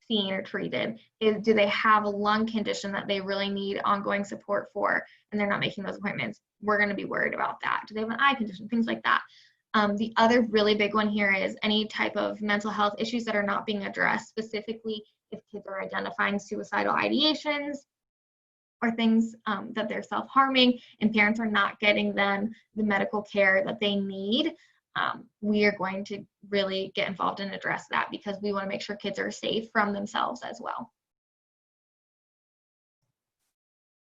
seen or treated? Do they have a lung condition that they really need ongoing support for and they're not making those appointments? We're going to be worried about that. Do they have an eye condition? Things like that. The other really big one here is any type of mental health issues that are not being addressed, specifically if kids are identifying suicidal ideations or things that they're self-harming and parents are not getting them the medical care that they need. We are going to really get involved and address that because we want to make sure kids are safe from themselves as well.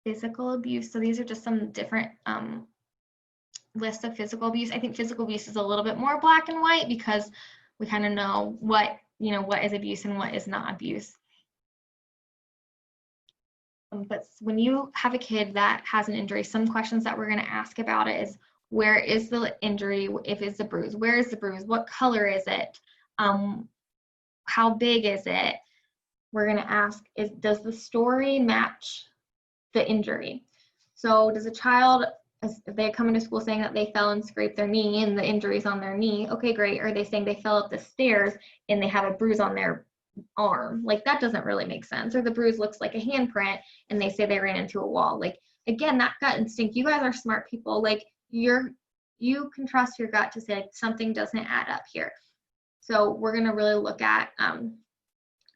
Physical abuse. So these are just some different lists of physical abuse. I think physical abuse is a little bit more black and white because we kind of know what is abuse and what is not abuse. But when you have a kid that has an injury, some questions that we're going to ask about it is, where is the injury? If it's a bruise, where is the bruise? What color is it? How big is it? We're going to ask, does the story match the injury? So does a child, if they come into school saying that they fell and scraped their knee and the injury's on their knee, okay, great. Or are they saying they fell up the stairs and they have a bruise on their arm? Like that doesn't really make sense. Or the bruise looks like a handprint and they say they ran into a wall. Like, again, that gut instinct, you guys are smart people. Like you can trust your gut to say like, something doesn't add up here. So we're going to really look at,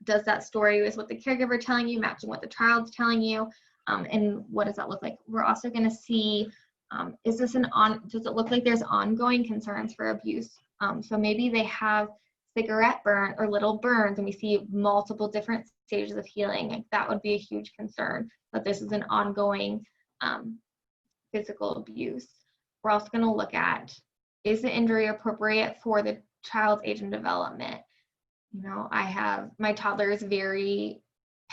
does that story is what the caregiver telling you matching what the child's telling you, and what does that look like? We're also going to see, does it look like there's ongoing concerns for abuse? So maybe they have cigarette burn or little burns and we see multiple different stages of healing. Like that would be a huge concern that this is an ongoing physical abuse. We're also going to look at, is the injury appropriate for the child's age and development? My toddler is very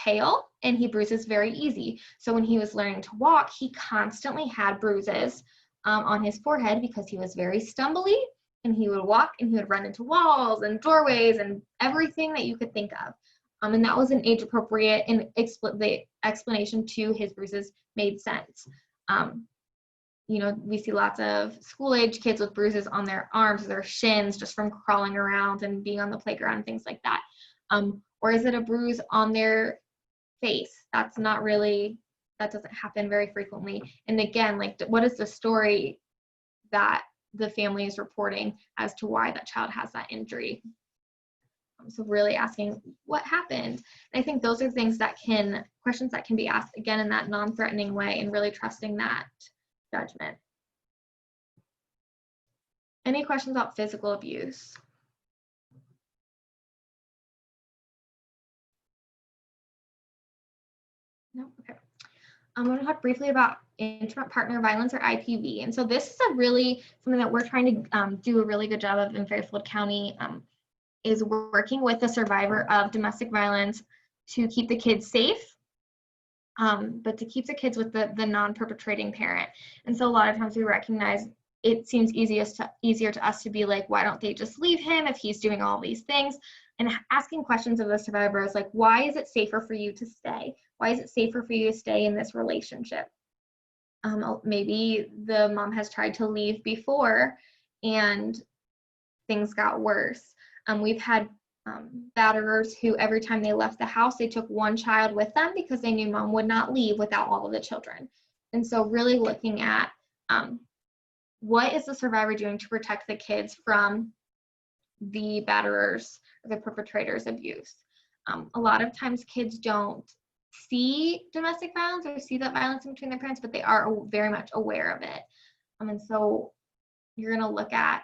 pale and he bruises very easy. So when he was learning to walk, he constantly had bruises on his forehead because he was very stumbly and he would walk and he would run into walls and doorways and everything that you could think of. And that was an age appropriate, and the explanation to his bruises made sense. We see lots of school-age kids with bruises on their arms or their shins just from crawling around and being on the playground and things like that. Or is it a bruise on their face. That's not really, that doesn't happen very frequently. And again, like, what is the story that the family is reporting as to why that child has that injury? So really asking what happened. And I think those are things that questions that can be asked again in that non-threatening way, and really trusting that judgment. Any questions about physical abuse? No? Okay. I'm going to talk briefly about intimate partner violence, or IPV. And so this is something that we're trying to do a really good job of in Fairfield County, is working with the survivor of domestic violence to keep the kids safe, but to keep the kids with the non-perpetrating parent. And so a lot of times we recognize it seems easier to us to be like, why don't they just leave him if he's doing all these things? And asking questions of the survivor is like, why is it safer for you to stay? Why is it safer for you to stay in this relationship? Maybe the mom has tried to leave before and things got worse. We've had batterers who every time they left the house, they took one child with them because they knew mom would not leave without all of the children. And so really looking at what is the survivor doing to protect the kids from the batterers or the perpetrator's abuse. A lot of times kids don't see domestic violence or see that violence in between their parents, but they are very much aware of it. And so you're going to look at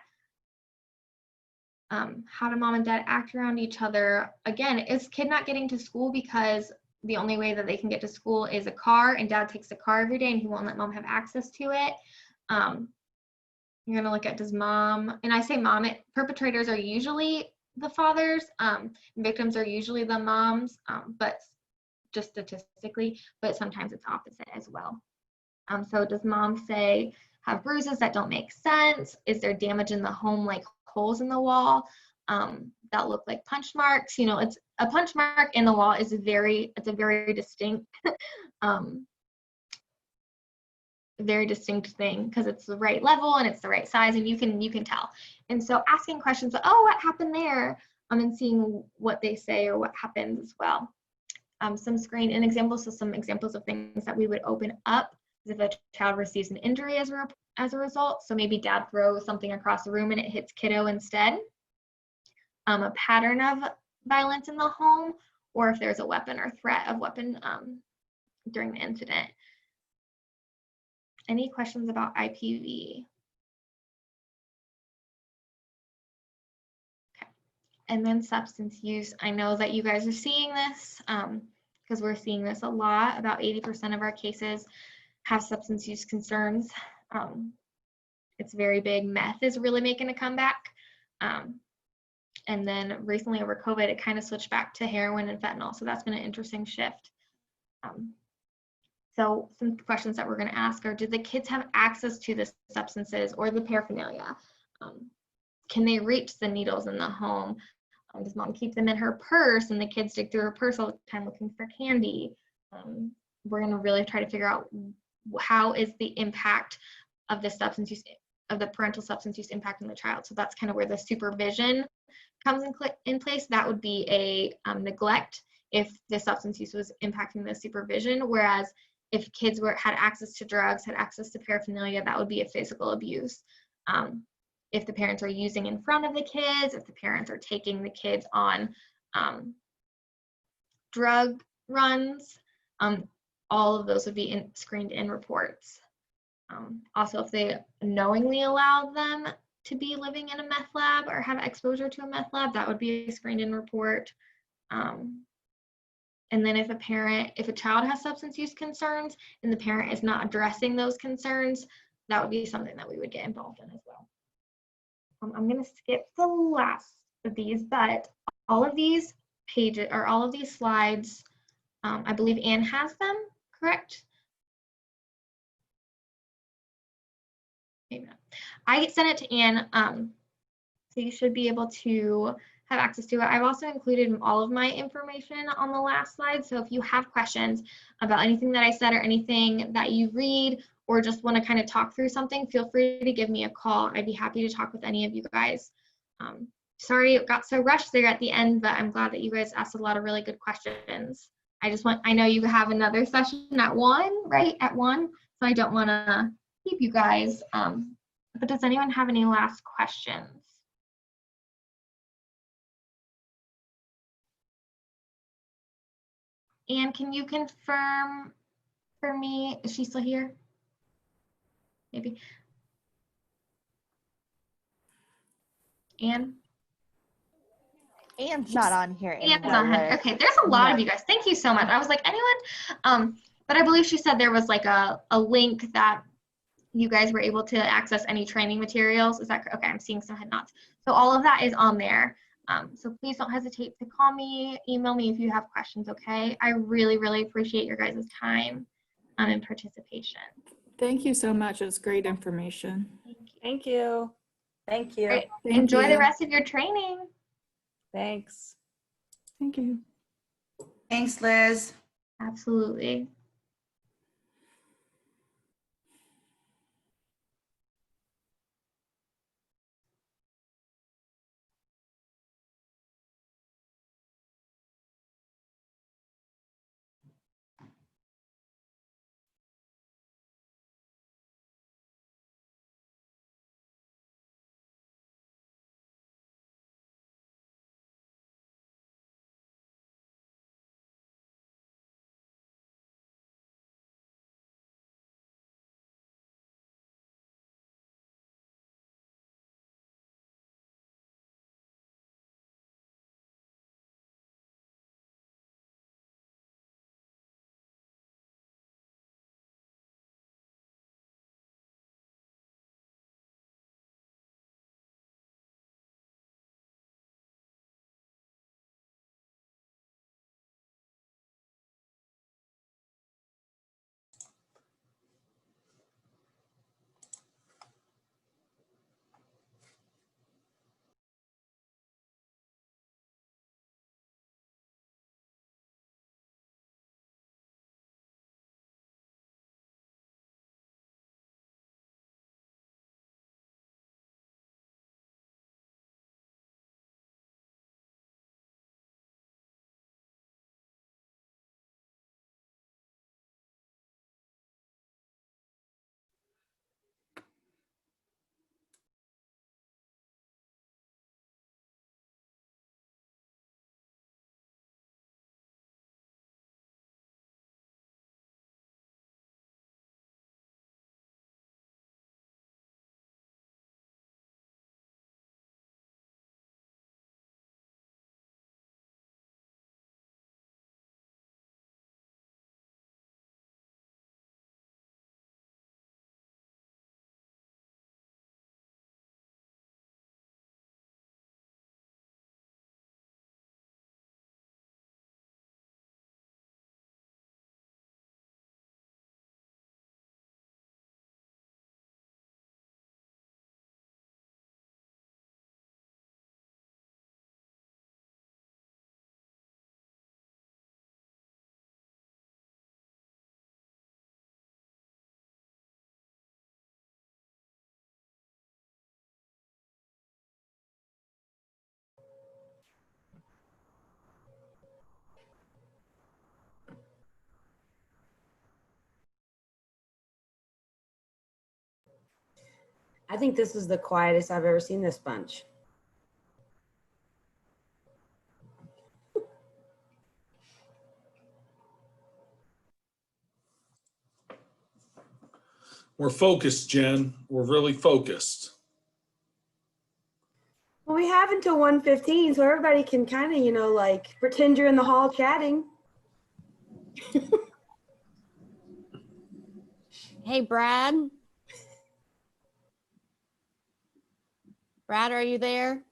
how do mom and dad act around each other? Again, is kid not getting to school because the only way that they can get to school is a car, and dad takes the car every day and he won't let mom have access to it? You're going to look at, does mom, and I say mom, perpetrators are usually the fathers, victims are usually the moms, but just statistically, but sometimes it's opposite as well. So does mom have bruises that don't make sense? Is there damage in the home, like holes in the wall that look like punch marks? You know, it's a punch mark in the wall is a very distinct very distinct thing, because it's the right level and it's the right size, and you can tell. And so asking questions, oh, what happened there, and seeing what they say or what happens as well. Some examples of things that we would open up is if a child receives an injury as a result. So maybe dad throws something across the room and it hits kiddo instead. A pattern of violence in the home, or if there's a weapon or threat of weapon during the incident. Any questions about IPV? Okay. And then substance use. I know that you guys are seeing this because we're seeing this a lot. About 80% of our cases have substance use concerns. It's very big. Meth is really making a comeback. And then recently over COVID, it kind of switched back to heroin and fentanyl. So that's been an interesting shift. So some questions that we're going to ask are, do the kids have access to the substances or the paraphernalia? Can they reach the needles in the home? Does mom keep them in her purse and the kids dig through her purse all the time looking for candy? We're going to really try to figure out how is the impact of the substance use, of the parental substance use impacting the child. So that's kind of where the supervision comes in place. That would be a neglect if the substance use was impacting the supervision, whereas if kids had access to drugs, had access to paraphernalia, that would be a physical abuse. If the parents are using in front of the kids, if the parents are taking the kids on drug runs, all of those would be screened in reports. Also, if they knowingly allow them to be living in a meth lab or have exposure to a meth lab, that would be a screened in report. And then if a child has substance use concerns and the parent is not addressing those concerns, that would be something that we would get involved in as well. I'm going to skip the last of these, but all of these pages or all of these slides, I believe Anne has them, correct? Maybe not. I sent it to Anne, so you should be able to have access to it. I've also included all of my information on the last slide. So if you have questions about anything that I said or anything that you read or just want to kind of talk through something, feel free to give me a call. I'd be happy to talk with any of you guys. Sorry it got so rushed there at the end, but I'm glad that you guys asked a lot of really good questions. I know you have another session at 1, right? At 1, so I don't want to keep you guys. But does anyone have any last questions? And can you confirm for me, is she still here? Maybe. Anne? Anne's not on here Anne's anymore. on here. Okay, there's a lot of you guys. Thank you so much. I was like, anyone? But I believe she said there was like a link that you guys were able to access any training materials. Is that correct? Okay, I'm seeing some head nods. So all of that is on there. So please don't hesitate to call me, email me if you have questions, okay? I really, really appreciate your guys' time and participation. Thank you so much. It's great information. Thank you. Thank you. Right. Thank Enjoy you. the rest of your training. Thanks. Thank you. Thanks, Liz. Absolutely. I think this is the quietest I've ever seen this bunch. We're focused, Jen. We're really focused. Well, we have until 1:15, so everybody can kind of, like pretend you're in the hall chatting. Hey, Brad. Brad, are you there?